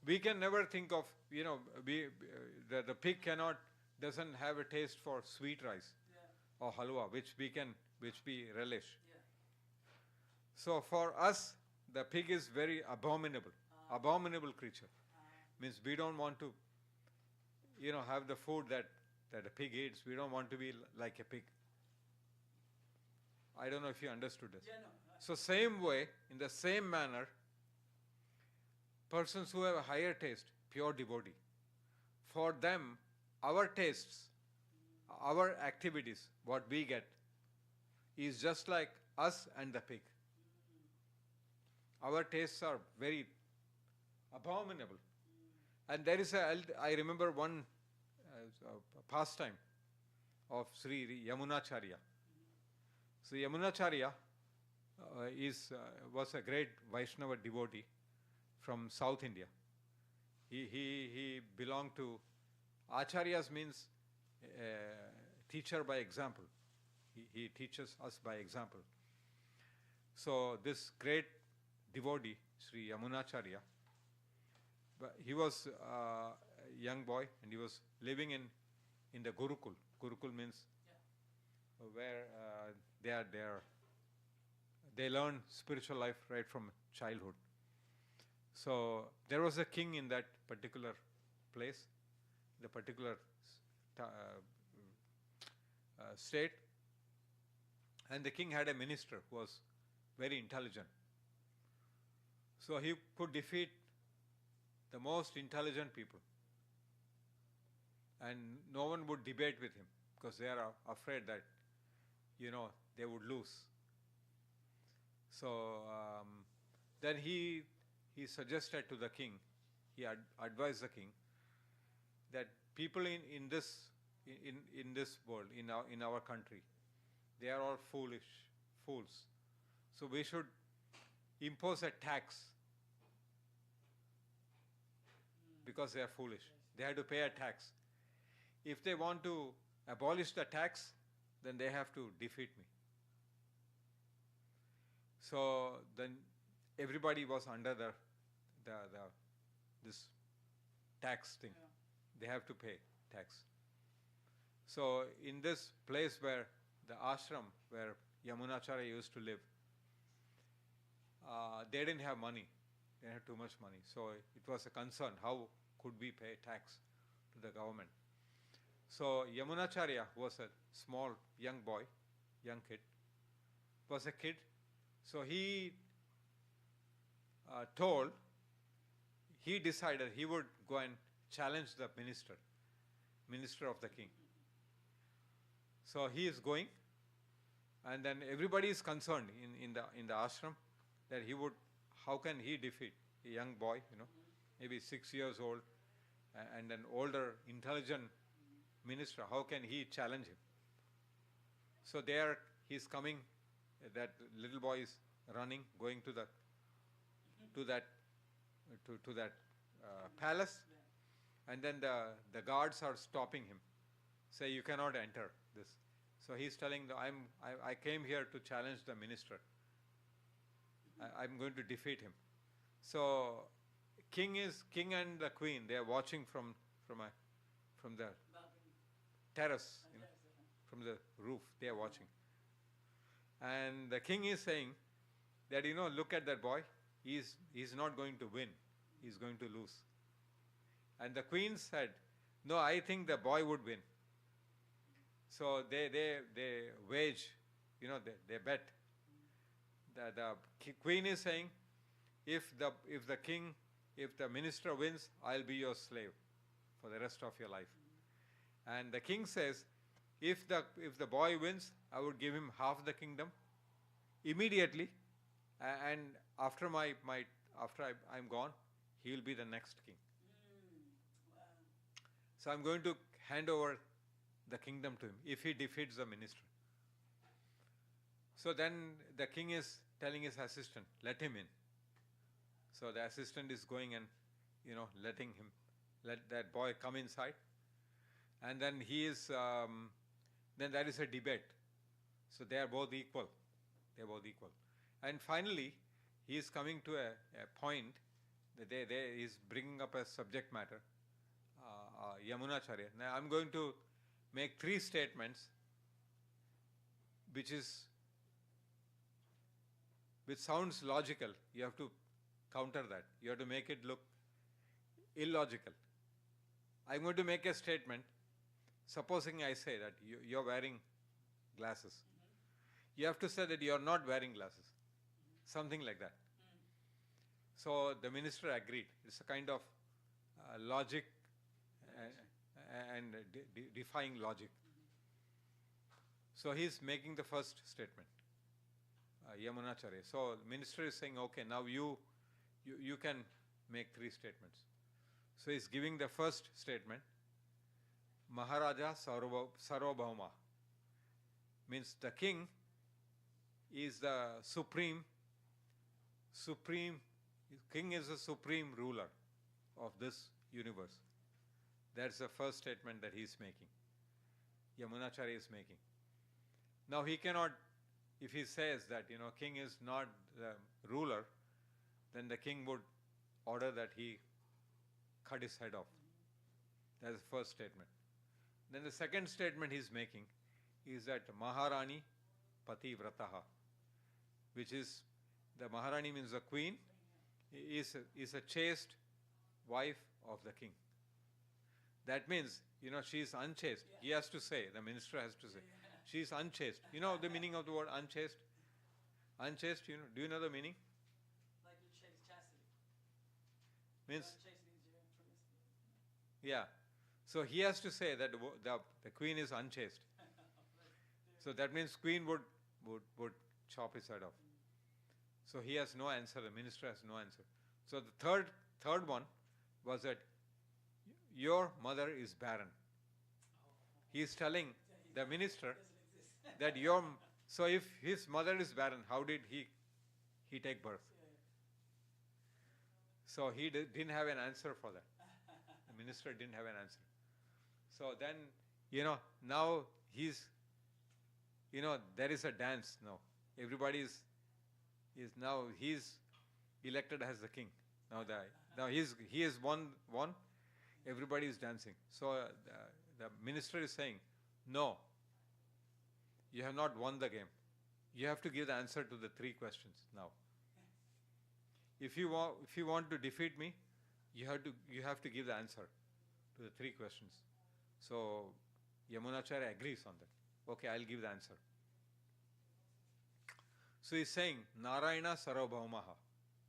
we can never think of the pig doesn't have a taste for sweet rice Yeah. or halwa, which we relish. Yeah. So for us, the pig is very abominable creature. Means we don't want to, have the food that a pig eats. We don't want to be like a pig. I don't know if you understood this. Yeah, no. So same way, in the same manner, persons who have a higher taste, pure devotee, for them, our tastes, our activities, what we get, is just like us and the pig. Our tastes are very abominable. And there is I remember one pastime of Sri Yamunacharya. So Yamunacharya was a great Vaishnava devotee from South India. He belonged to Acharyas, means teacher by example. He teaches us by example. So this great devotee, Sri Yamunacharya, he was a young boy and he was living in the Gurukul. Gurukul means where they learn spiritual life right from childhood. So there was a king in that particular place, the particular state, and the king had a minister who was very intelligent. So he could defeat the most intelligent people, and no one would debate with him because they are afraid that they would lose. So then he suggested to the king, he advised the king that people in this world, in our country, they are all fools. So we should impose a tax because they are foolish. They have to pay a tax. If they want to abolish the tax, then they have to defeat me. So then everybody was under this tax thing. Yeah. They have to pay tax. So in this place where the ashram where Yamunacharya used to live, they didn't have money. They had too much money. So it was a concern, how could we pay tax to the government? So Yamunacharya was a small young kid, was a kid. So he he decided he would go and challenge the minister of the king. So he is going, and then everybody is concerned in the ashram that how can he defeat a young boy, maybe 6 years old, and an older, intelligent minister. How can he challenge him? So there he's coming, that little boy is running, going to that palace, and then the guards are stopping him, say you cannot enter this. So he's telling I came here to challenge the minister. I'm going to defeat him. So king and the queen, they are watching from the terrace, from the roof. They are watching, and the king is saying that look at that boy. He's not going to win. He's going to lose. And the queen said, no, I think the boy would win. So they wage, they bet. The queen is saying, if the minister wins, I'll be your slave for the rest of your life. And the king says, if the boy wins, I would give him half the kingdom immediately, and after I'm gone, he will be the next king. Wow. So I'm going to hand over the kingdom to him if he defeats the minister. So then the king is telling his assistant, let him in. So the assistant is going and let that boy come inside, and then then there is a debate. So they are both equal. And finally, he is coming to a point that he is bringing up a subject matter, Yamunacharya. Now I'm going to make 3 statements which sounds logical. You have to counter that. You have to make it look illogical. I'm going to make a statement. Supposing I say that you're wearing glasses. You have to say that you're not wearing glasses. Something like that. So the minister agreed. It's a kind of logic and defying logic. So he's making the first statement, Yamunacharya. So the minister is saying, okay, now you can make 3 statements. So he's giving the first statement, Maharaja Sarvabhauma, means the king is the supreme, king is the supreme ruler of this universe. That's the first statement that he's making. Yamunacharya is making. Now he cannot, if he says that, king is not the ruler, then the king would order that he cut his head off. That's the first statement. Then the second statement he's making is that Maharani Pati Vrataha, which is, the Maharani means the queen, is a chaste wife of the king. That means, she is unchaste. He has to say, the minister has to say, she is unchaste. You know the meaning of the word unchaste? Unchaste, do you know the meaning? Like you chase chastity. Means, Unchaste means you're promiscuous. yeah. So he has to say that the queen is unchaste. So that means queen would chop his head off. So he has no answer. The minister has no answer. So the third one was that your mother is barren. He is telling the minister that so if his mother is barren, how did he take birth? So he didn't have an answer for that. The minister didn't have an answer. So then, now there is a dance now. Everybody is now he's elected as the king. Now he is won. Everybody is dancing. So the minister is saying, no, you have not won the game. You have to give the answer to the 3 questions now. If you want to defeat me, you have to give the answer to the 3 questions. So Yamunacharya agrees on that. Okay, I'll give the answer. So he's saying, Narayana Sarvabhaumaha.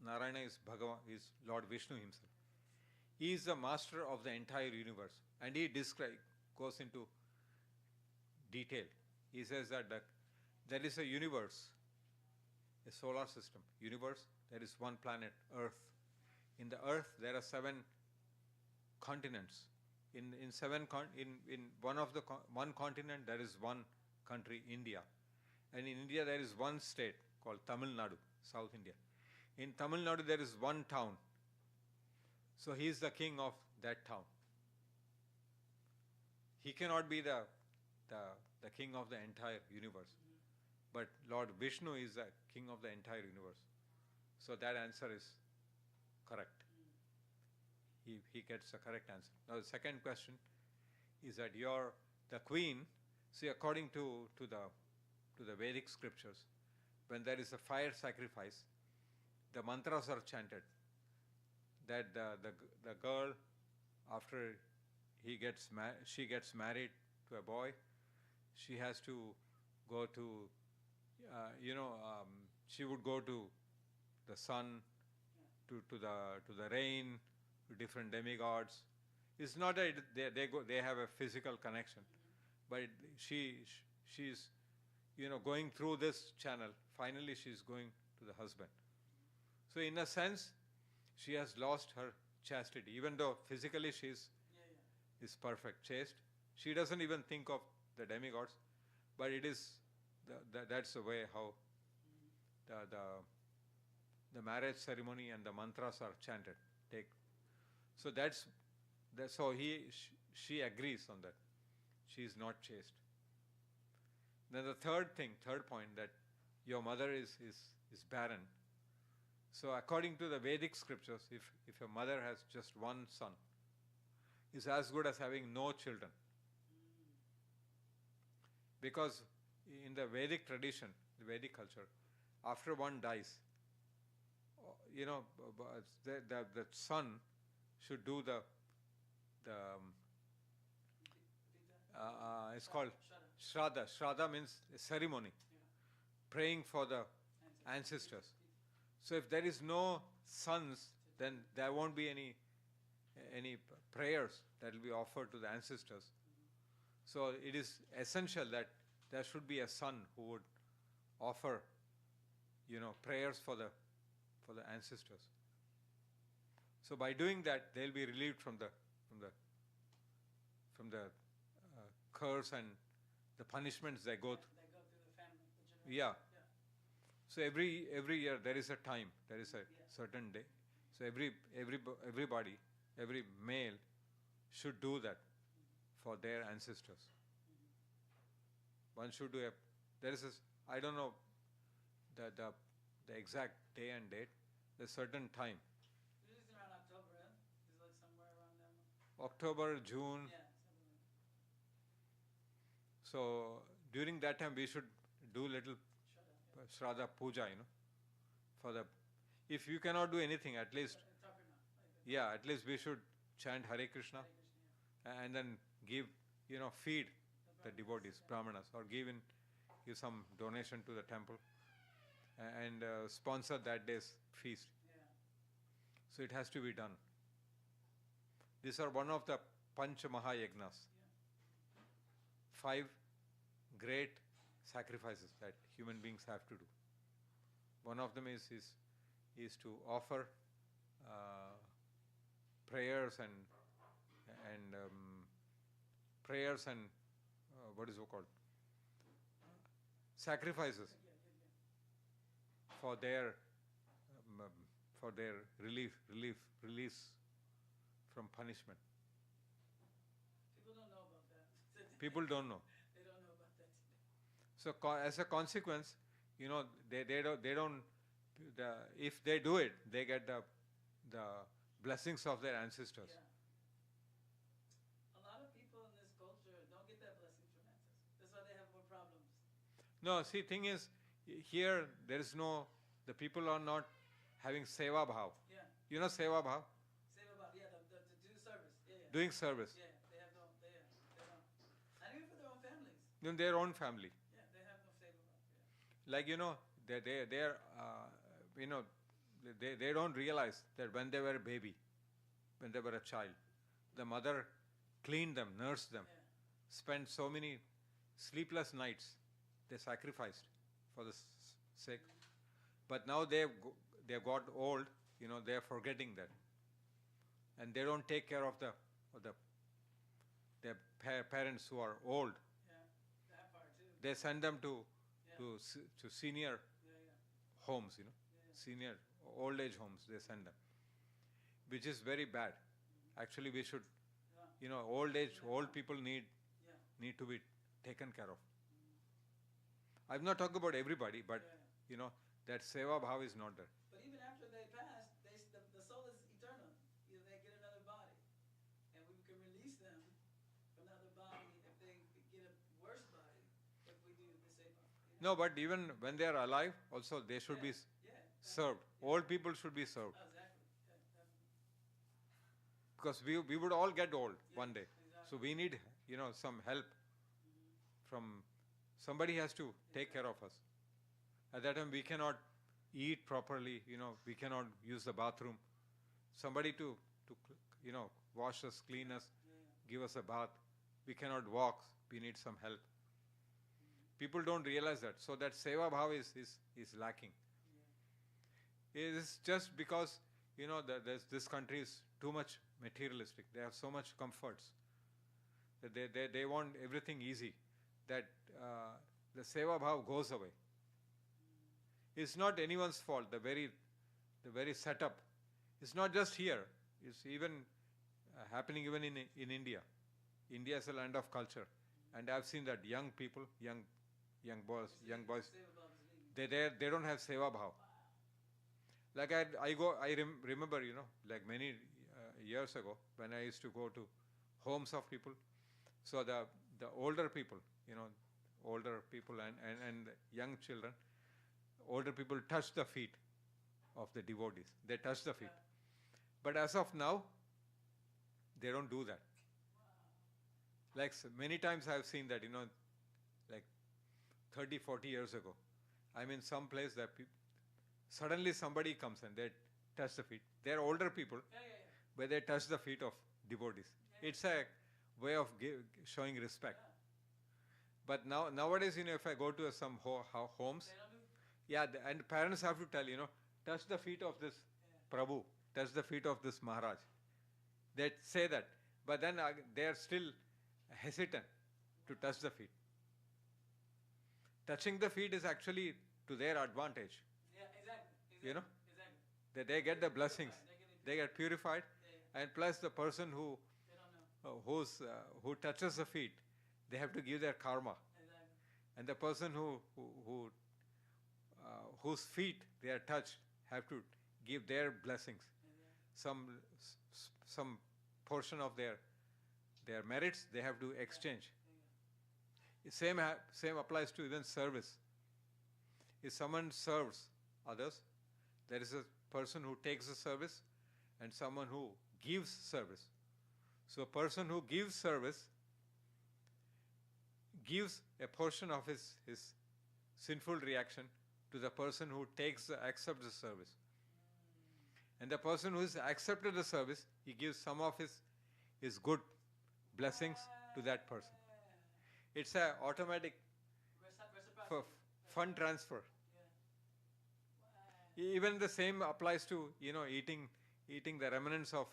Narayana is Bhagavan, is Lord Vishnu himself. He is the master of the entire universe. And he goes into detail. He says that there is a universe, a solar system. Universe, there is one planet, Earth. In the Earth, there are 7 continents. In one continent, there is one country, India. And in India, there is one state called Tamil Nadu, South India. In Tamil Nadu, there is one town. So he is the king of that town. He cannot be the king of the entire universe. But Lord Vishnu is the king of the entire universe. So that answer is correct. He gets the correct answer. Now the second question is that the queen, see, according to the Vedic scriptures, when there is a fire sacrifice, the mantras are chanted. That the girl, after she gets married to a boy, she has to go to, she would go to the sun, to the rain, to different demigods. It's not that they have a physical connection, but she's going through this channel. Finally, she's going to the husband. So in a sense, she has lost her chastity, even though physically is perfect, chaste. She doesn't even think of the demigods, but it is that's the way how the marriage ceremony and the mantras are chanted. So she agrees on that. She is not chaste. Then the third point, that your mother is barren. So according to the Vedic scriptures, if a mother has just one son, is as good as having no children. Because in the Vedic tradition, the Vedic culture, after one dies, the son should do it's called Shraddha. Shraddha means a ceremony, praying for the ancestors. So if there is no sons, then there won't be any prayers that will be offered to the ancestors. So it is essential that there should be a son who would offer, prayers for the ancestors. So by doing that, they'll be relieved from the curse and the punishments they go through. They go through the family, the generation. Yeah. So every year there is a time, there is a certain day. So everybody, every male should do that for their ancestors. One should do I don't know the exact day and date, a certain time. This is around October, right? It's like somewhere around there. October, June. Yeah, something like that. So during that time we should do little Shraddha Puja, if you cannot do anything, at least, at least we should chant Hare Krishna, and then give, feed the devotees, brahmanas, or give some donation to the temple, and sponsor that day's feast. So it has to be done. These are one of the Pancha Mahayagnas. 5 great sacrifices that human beings have to do. One of them is to offer prayers and what is it called? Sacrifices for their release from punishment. People don't know about that. People don't know. They don't know about that. So as a consequence, they don't. If they do it, they get the blessings of their ancestors. Yeah. A lot of people in this culture don't get that blessing from ancestors. That's why they have more problems. No, see, thing is, here there is no. The people are not having seva bhav. Yeah. You know seva bhav? Save about, to do service. Yeah. Doing service. Yeah, they have no, they don't. Not even for their own families. In their own family. Yeah, they have no save about. Yeah. Like, they don't realize that when they were a baby, when they were a child. The mother cleaned them, nursed them, spent so many sleepless nights. They sacrificed for the sake. But now they've got old, they're forgetting that. And they don't take care of their parents who are old. Yeah, that part too. They send them to senior homes, senior old age homes. They send them, which is very bad. Actually, we should, old people need to be taken care of. I'm not talking about everybody, but that seva bhav is not there. But even after they pass, the soul is eternal. They get another body, and we can release them from another body if they get a worse body. If we do the seva. No, but even when they are alive, also they should be served. Old people should be served. Oh, exactly. Yeah, definitely. Because we would all get old one day. Exactly. So we need, some help from somebody has to take care of us. At that time we cannot eat properly, we cannot use the bathroom. Somebody to wash us, clean us, give us a bath. We cannot walk, we need some help. People don't realize that. So that seva bhav is lacking. It is just because, this country is too much materialistic. They have so much comforts. That they want everything easy. That the seva bhav goes away. It's not anyone's fault. The very setup. It's not just here. It's even happening even in India. India is a land of culture. And I've seen that young people, young boys, they don't have seva bhav. Like I remember, like many years ago when I used to go to homes of people. So the older people, and young children, older people touch the feet of the devotees. They touch the feet. But as of now, they don't do that. Like many times I've seen that, like 30, 40 years ago, I'm in some place that suddenly somebody comes and they touch the feet. They're older people, but they touch the feet of devotees. It's a way of showing respect. But nowadays, if I go to some homes, and parents have to tell, touch the feet of this Prabhu, touch the feet of this Maharaj. They say that, but then they are still hesitant to touch the feet. Touching the feet is actually to their advantage. Yeah, exactly. Exactly. That they get the blessings, they get purified, and plus the person who touches the feet, they have to give their karma. Exactly. And the person whose feet they are touched have to give their blessings. Some portion of their merits they have to exchange. Same applies to even service. If someone serves others, there is a person who takes the service and someone who gives service. So a person who gives service gives a portion of his sinful reaction to the person who accepts the service. And the person who has accepted the service, he gives some of his good blessings to that person. It's an automatic fund transfer. Even the same applies to eating the remnants of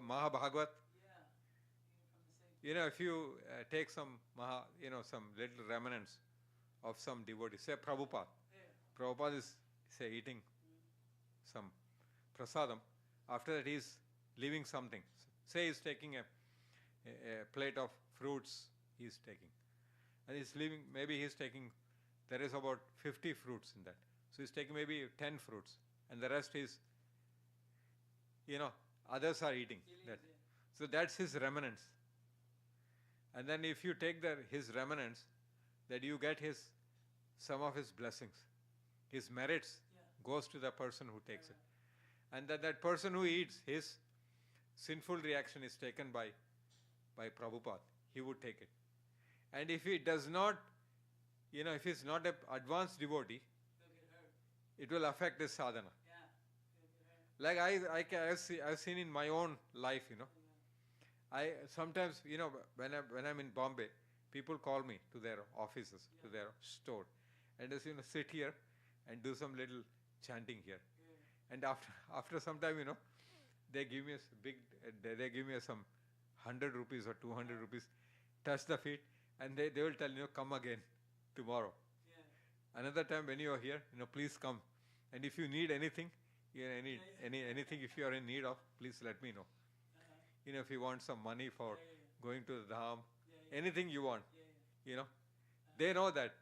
Bhagavad. If you take some some little remnants of some devotee, say Prabhupada. Prabhupada is eating some prasadam. After that, he's leaving something. Say he's taking a plate of fruits. He's taking, and he's leaving. Maybe he's taking. There is about 50 fruits in that. So he's taking maybe 10 fruits, and the rest is, others are eating that. So that's his remnants. And then if you take his remnants, that you get some of his blessings. His merits goes to the person who takes it. And that person who eats, his sinful reaction is taken by Prabhupada. He would take it. And if he does not, if he's not an advanced devotee, it will affect his sadhana. Like I've seen in my own life, I sometimes, when I'm in Bombay, people call me to their offices, to their store, and just sit here and do some little chanting here. And after some time, they give me they give me some 100 rupees or 200 rupees, touch the feet, and they will tell come again tomorrow. Another time when you are here, please come, and if you need anything, anything if you are in need of, please let me know. If you want some money for going to the dham, anything you want, they know that,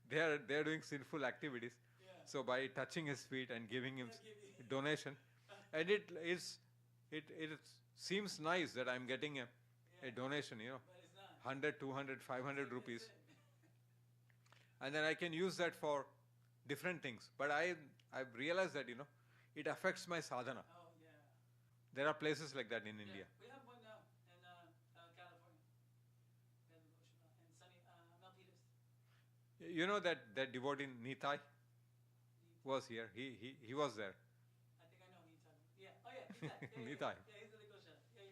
they are doing sinful activities. So by touching his feet and giving him donation, and it seems nice that I'm getting a donation, 100, 200, 500 rupees, and then I can use that for different things. But I've realized that it affects my sadhana. There are places like that in India. We have one now in California. We have in sunny Milpitas. You know that devotee Nitai was here. He was there. I think I know who you're talking about. Yeah. Oh yeah, Nitai. Nitai. Yeah, he's the Likosha. Yeah.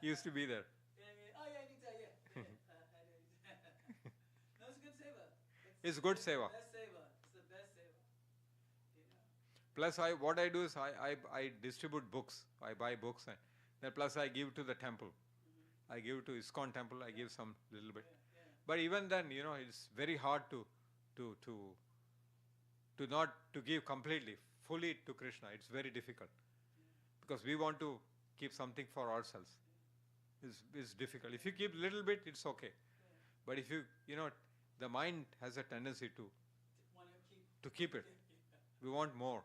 He used to be there. Yeah. Oh yeah, Nitai. Yeah. No, it's a good seva. It's good seva. Best seva. It's the best seva. Plus, what I do is I distribute books. I buy books, and then plus I give to the temple. I give to ISKCON temple. I give some little bit. But even then, it's very hard to not to give completely, fully to Krishna. It's very difficult because we want to keep something for ourselves. It's difficult. If you keep little bit, it's okay. But if the mind has a tendency to keep it. We want more.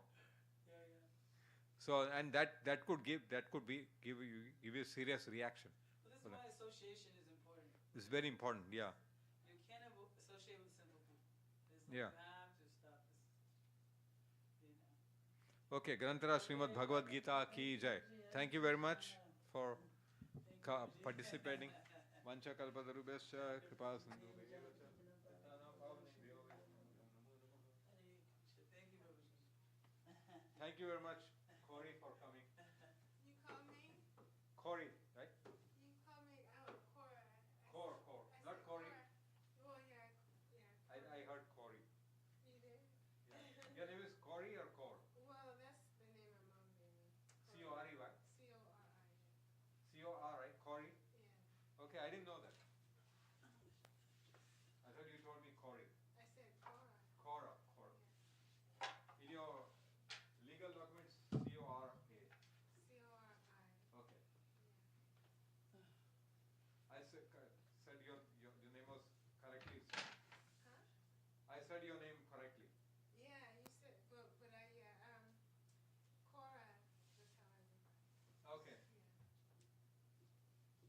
So, and that could give you a serious reaction. Well, this is why association is important. It's very important. Yeah. You can't associate with simple people. Yeah. You have to stop this. Okay, Grantara Srimad Bhagavad Gita ki jai. Thank you very much for participating. Vancha kalpatarubhyascha kripa sindhu. Thank you very much, Corey, for coming. You call me? Corey, right? You call me Cora. Cor, I not said Corey. Cora. Well, yeah. I heard Corey. You did? Yeah. Your name is Corey or Cor? Well, that's the name my mom gave me. C-O-R-E, right? C-O-R-I. C-O-R, right? Corey? Yeah. Okay, I didn't know that. I thought you told me Corey. I said Cora. Cora. Yeah. In your legal documents, C-O-R-A. C-O-R-I. Okay. Yeah. I said your name was correctly. Huh? I said your name correctly. Yeah, you said, but I, Cora, that's how I remember. Okay. Yeah. Nice to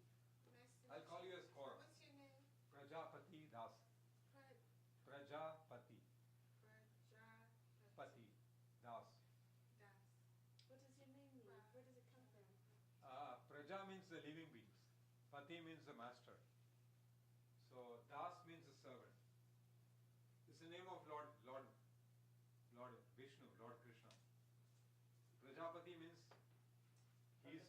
I'll meet call you as Cora. What's your name? Prajapati Das. Prajapati. Pati Das. Das. What does your name mean? Where does it come from? Praja means the living beings. Pati means the master. So Das means the servant. It's the name of Lord Vishnu, Lord Krishna. Prajapati means he's